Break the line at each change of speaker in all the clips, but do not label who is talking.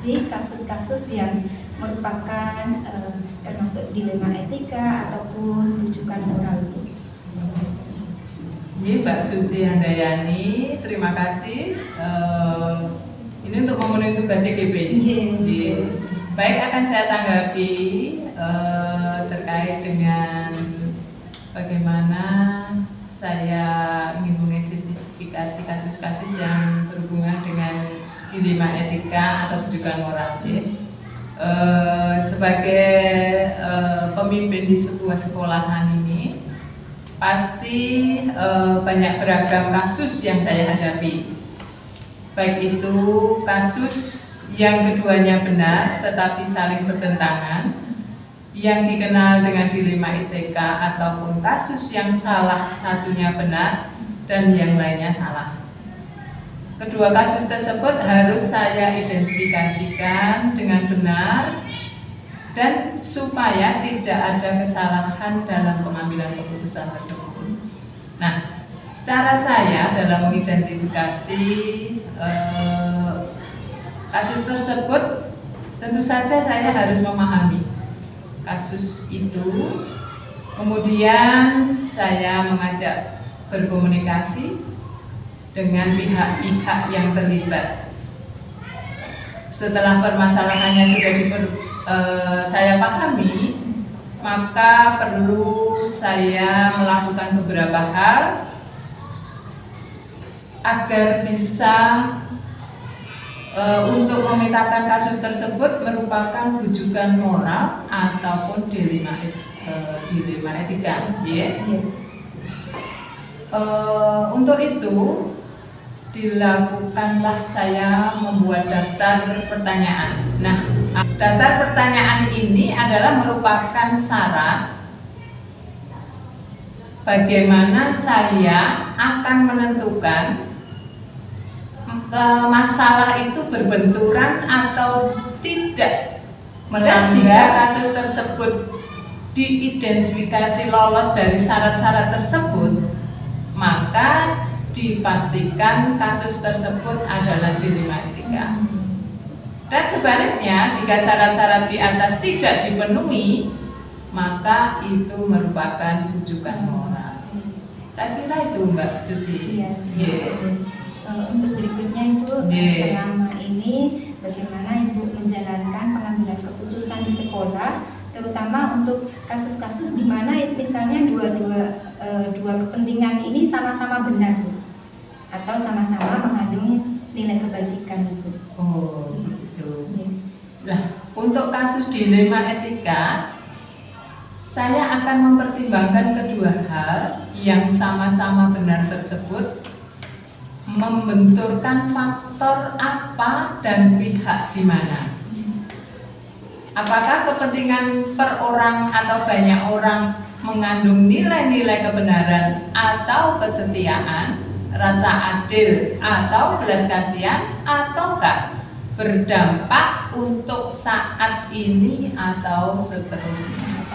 menganalisis kasus-kasus yang merupakan termasuk dilema etika ataupun rujukan moral.
Ini Mbak Susi Handayani, terima kasih. Ini untuk memenuhi tugas CGP. Baik, akan saya tanggapi terkait dengan bagaimana saya ingin mengidentifikasi kasus-kasus yang berhubungan dengan dilema etika atau rujukan moral. Sebagai pemimpin di sebuah sekolahan ini, pasti banyak beragam kasus yang saya hadapi. Baik itu kasus yang keduanya benar tetapi saling bertentangan, yang dikenal dengan dilema etika, ataupun kasus yang salah satunya benar dan yang lainnya salah. Kedua kasus tersebut harus saya identifikasikan dengan benar dan supaya tidak ada kesalahan dalam pengambilan keputusan tersebut. Nah, cara saya dalam mengidentifikasi kasus tersebut, tentu saja saya harus memahami kasus itu, kemudian saya mengajak berkomunikasi dengan pihak-pihak yang terlibat. Setelah permasalahannya sudah saya pahami, maka perlu saya melakukan beberapa hal agar bisa untuk memetakan kasus tersebut merupakan rujukan moral ataupun dilema etika. Untuk itu dilakukanlah saya membuat daftar pertanyaan. Nah, daftar pertanyaan ini adalah merupakan syarat bagaimana saya akan menentukan masalah itu berbenturan atau tidak. Dan jika kasus tersebut diidentifikasi lolos dari syarat-syarat tersebut, maka dipastikan kasus tersebut adalah dilema etika. Dan sebaliknya, jika syarat-syarat di atas tidak dipenuhi, maka itu merupakan rujukan moral. Saya kira itu Mbak Susi.
Untuk berikutnya Ibu, selama ini bagaimana Ibu menjalankan pengambilan keputusan di sekolah, terutama untuk kasus-kasus di mana misalnya dua kepentingan ini sama-sama benar, Bu, atau sama-sama mengandung nilai kebajikan, Ibu.
Oh, gitu. Nah, untuk kasus dilema etika, saya akan mempertimbangkan kedua hal yang sama-sama benar tersebut, membenturkan faktor apa dan pihak di mana. Apakah kepentingan per orang atau banyak orang mengandung nilai-nilai kebenaran atau kesetiaan, rasa adil atau belas kasihan, ataukah berdampak untuk saat ini atau seterusnya.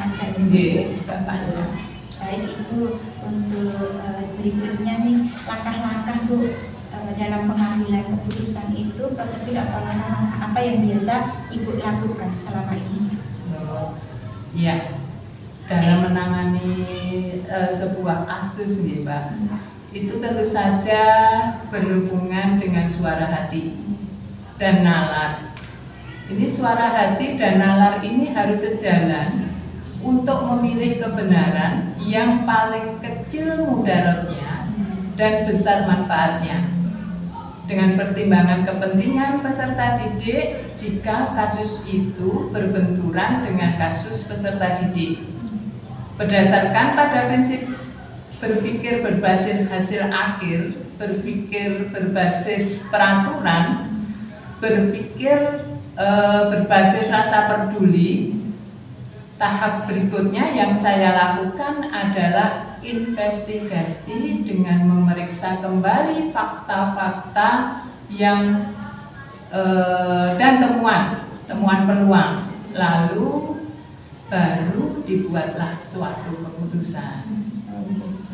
Baik Ibu, untuk berikutnya nih langkah-langkah Bu dalam pengambilan keputusan itu, prosedur atau langkah-langkah apa yang biasa Ibu lakukan selama ini?
Ya, dalam menangani sebuah kasus nih Mbak, itu tentu saja berhubungan dengan suara hati dan nalar. Ini suara hati dan nalar ini harus sejalan untuk memilih kebenaran yang paling kecil mudaratnya dan besar manfaatnya, dengan pertimbangan kepentingan peserta didik jika kasus itu berbenturan dengan kasus peserta didik. Berdasarkan pada prinsip berpikir berbasis hasil akhir, berpikir berbasis peraturan, berpikir berbasis rasa peduli, tahap berikutnya yang saya lakukan adalah investigasi dengan memeriksa kembali fakta-fakta yang dan temuan peluang, lalu baru dibuatlah suatu keputusan.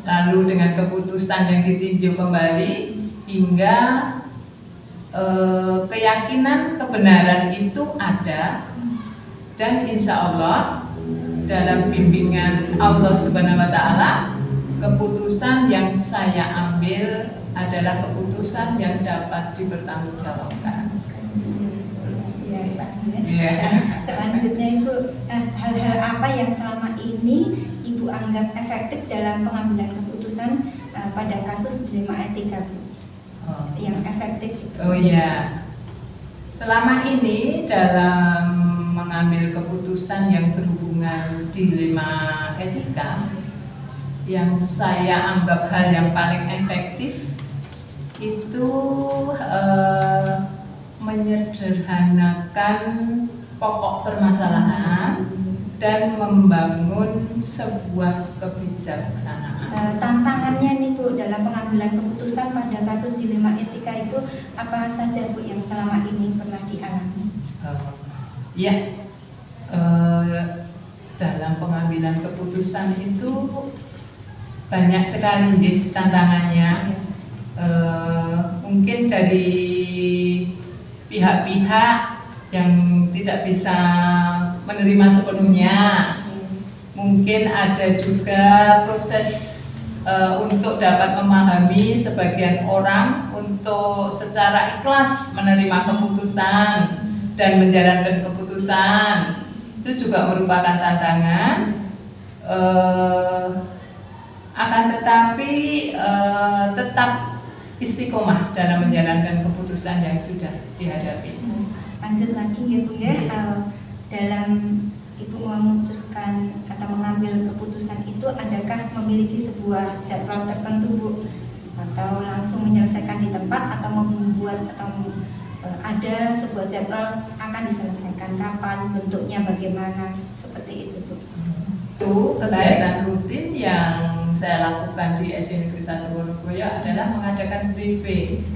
Lalu dengan keputusan yang ditinjau kembali hingga keyakinan kebenaran itu ada, dan insya Allah dalam bimbingan Allah Subhanahu wa Ta'ala, keputusan yang saya ambil adalah keputusan yang dapat dipertanggungjawabkan.
Biasa ya. Selanjutnya Ibu, hal-hal apa yang selama ini Ibu anggap efektif dalam pengambilan keputusan pada kasus dilema etika, Bu? Yang efektif.
Oh iya, selama ini dalam mengambil keputusan yang berhubungan dilema etika, yang saya anggap hal yang paling efektif itu menyederhanakan pokok permasalahan dan membangun sebuah kebijaksanaan.
Tantangannya nih Bu dalam pengambilan keputusan pada kasus dilema etika itu apa saja Bu yang selama ini pernah dialami?
Ya, dalam pengambilan keputusan itu banyak sekali tantangannya. Mungkin dari pihak-pihak yang tidak bisa menerima sepenuhnya, mungkin ada juga proses untuk dapat memahami sebagian orang untuk secara ikhlas menerima keputusan dan menjalankan keputusan, itu juga merupakan tantangan. Akan tetapi tetap istiqomah dalam menjalankan keputusan yang sudah dihadapi.
Lanjut lagi ya Bu ya, dalam Ibu memutuskan atau mengambil keputusan itu, adakah memiliki sebuah jadwal tertentu Bu? Atau langsung menyelesaikan di tempat, atau membuat atau ada sebuah jadwal akan diselesaikan kapan, bentuknya bagaimana, seperti itu Bu?
Itu kegiatan rutin yang saya lakukan di SD Negeri 1 Wonoboyo adalah mengadakan briefing.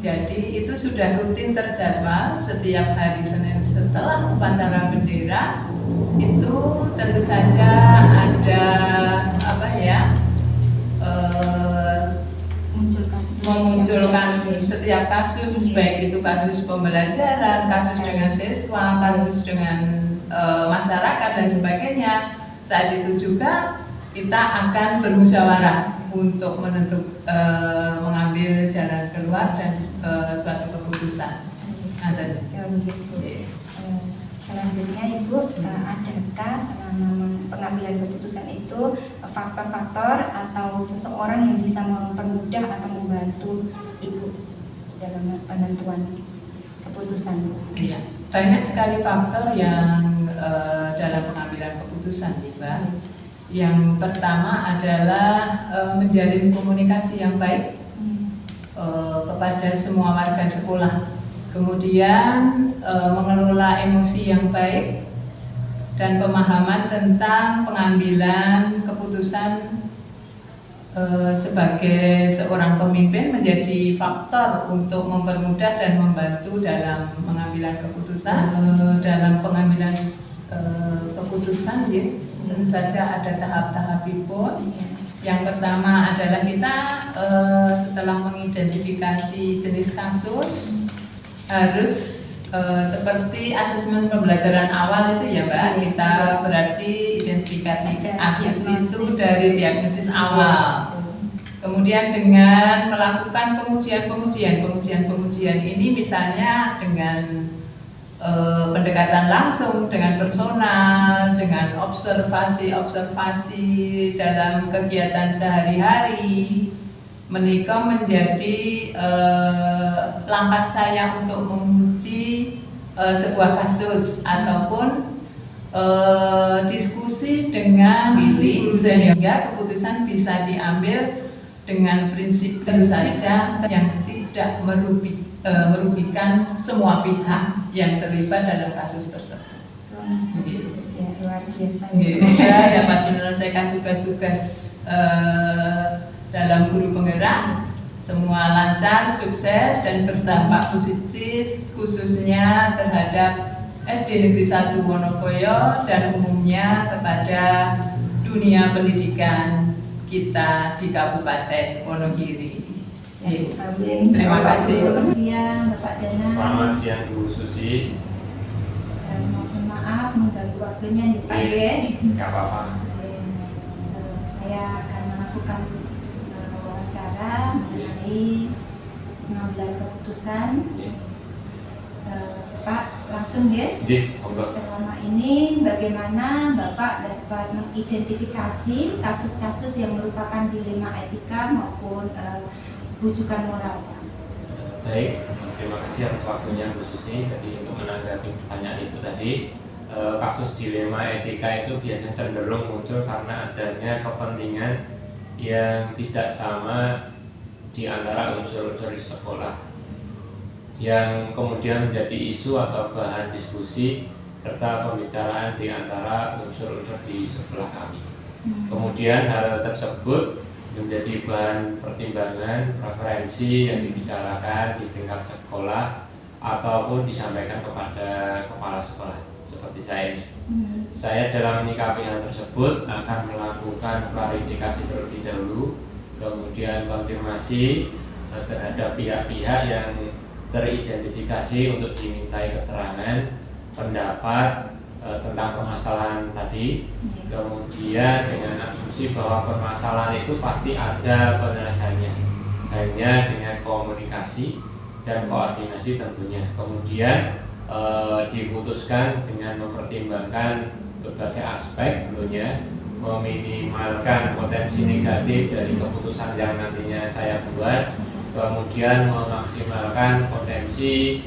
Jadi itu sudah rutin terjadwal setiap hari Senin setelah upacara bendera. Itu tentu saja ada memunculkan setiap kasus, baik itu kasus pembelajaran, kasus dengan siswa, kasus dengan masyarakat dan sebagainya. Saat itu juga kita akan bermusyawarah untuk mengambil jalan keluar dan suatu keputusan.
Selanjutnya Ibu, adakah selama pengambilan keputusan itu faktor-faktor atau seseorang yang bisa mempermudah atau membantu Ibu dalam penentuan keputusan?
Iya, banyak sekali faktor yang dalam pengambilan keputusan, Mbak. Yang pertama adalah menjalin komunikasi yang baik kepada semua warga sekolah. Kemudian mengelola emosi yang baik dan pemahaman tentang pengambilan keputusan sebagai seorang pemimpin menjadi faktor untuk mempermudah dan membantu dalam pengambilan keputusan. Dalam pengambilan keputusan ya, tentu saja ada tahap-tahapipun. Yang pertama adalah kita setelah mengidentifikasi jenis kasus harus seperti asesmen pembelajaran awal itu ya Mbak, kita berarti identifikasi kasus itu dari diagnosis awal. Kemudian dengan melakukan pengujian ini misalnya dengan pendekatan langsung dengan personal, dengan observasi dalam kegiatan sehari-hari, menikah menjadi langkah saya untuk menguji sebuah kasus ataupun diskusi dengan pilih sehingga keputusan bisa diambil dengan prinsip saja yang tidak merugikan semua pihak yang terlibat dalam kasus tersebut.
Ya, luar biasa.
Semoga dapat menyelesaikan tugas-tugas dalam guru penggerak, semua lancar, sukses dan berdampak positif khususnya terhadap SD Negeri 1 Wonoboyo dan umumnya kepada dunia pendidikan kita di Kabupaten Wonogiri. Iya.
Amin.
Terima kasih.
Selamat siang Bapak Dana.
Selamat siang Bu Susi.
Mohon maaf mengganggu waktunya di Pak ya.
Nggak apa-apa.
Saya akan melakukan wawancara mengenai pengambilan keputusan. Pak, langsung ya. Selama ini bagaimana Bapak dapat mengidentifikasi kasus-kasus yang merupakan dilema etika maupun rujukan moral, Pak?
Baik, terima kasih atas waktunya Bu Susi. Jadi untuk menanggapi pertanyaan itu tadi, kasus dilema etika itu biasanya cenderung muncul karena adanya kepentingan yang tidak sama di antara unsur-unsur di sekolah, yang kemudian menjadi isu atau bahan diskusi serta pembicaraan di antara unsur-unsur di sebelah kami. Kemudian hal tersebut menjadi bahan pertimbangan preferensi yang dibicarakan di tingkat sekolah ataupun disampaikan kepada kepala sekolah seperti saya ini. Saya dalam menyikapi hal tersebut akan melakukan klarifikasi terlebih dahulu, kemudian konfirmasi terhadap pihak-pihak yang teridentifikasi untuk dimintai keterangan, pendapat tentang permasalahan tadi. Kemudian dengan asumsi bahwa permasalahan itu pasti ada penyelesaiannya, hanya dengan komunikasi dan koordinasi tentunya. Kemudian diputuskan dengan mempertimbangkan berbagai aspek, tentunya meminimalkan potensi negatif dari keputusan yang nantinya saya buat, kemudian memaksimalkan potensi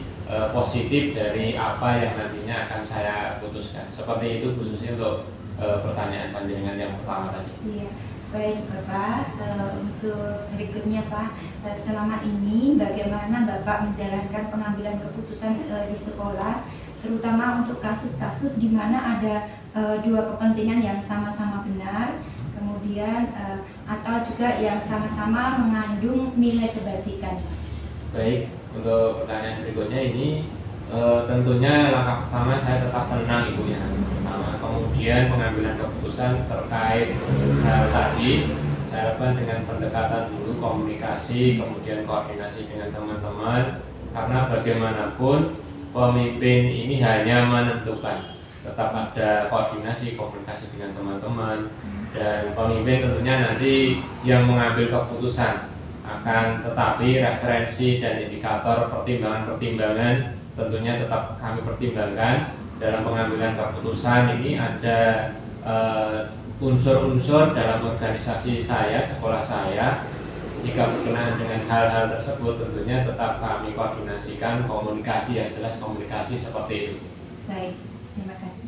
positif dari apa yang nantinya akan saya putuskan. Seperti itu khususnya untuk pertanyaan panjenengan yang pertama tadi.
Iya, baik Bapak. Untuk berikutnya Pak, selama ini bagaimana Bapak menjalankan pengambilan keputusan di sekolah, terutama untuk kasus-kasus di mana ada dua kepentingan yang sama-sama benar, kemudian atau juga yang sama-sama mengandung nilai kebajikan.
Baik, untuk pertanyaan berikutnya ini tentunya langkah pertama saya tetap tenang Ibu ya. Pertama, kemudian pengambilan keputusan terkait hal tadi saya lakukan dengan pendekatan dulu, komunikasi, kemudian koordinasi dengan teman-teman, karena bagaimanapun pemimpin ini hanya menentukan, tetap ada koordinasi, komunikasi dengan teman-teman, dan pemimpin tentunya nanti yang mengambil keputusan. Akan tetapi referensi dan indikator pertimbangan-pertimbangan tentunya tetap kami pertimbangkan dalam pengambilan keputusan. Ini ada unsur-unsur dalam organisasi saya, sekolah saya. Jika berkenaan dengan hal-hal tersebut tentunya tetap kami koordinasikan, komunikasi yang jelas, komunikasi seperti itu.
Baik, terima kasih.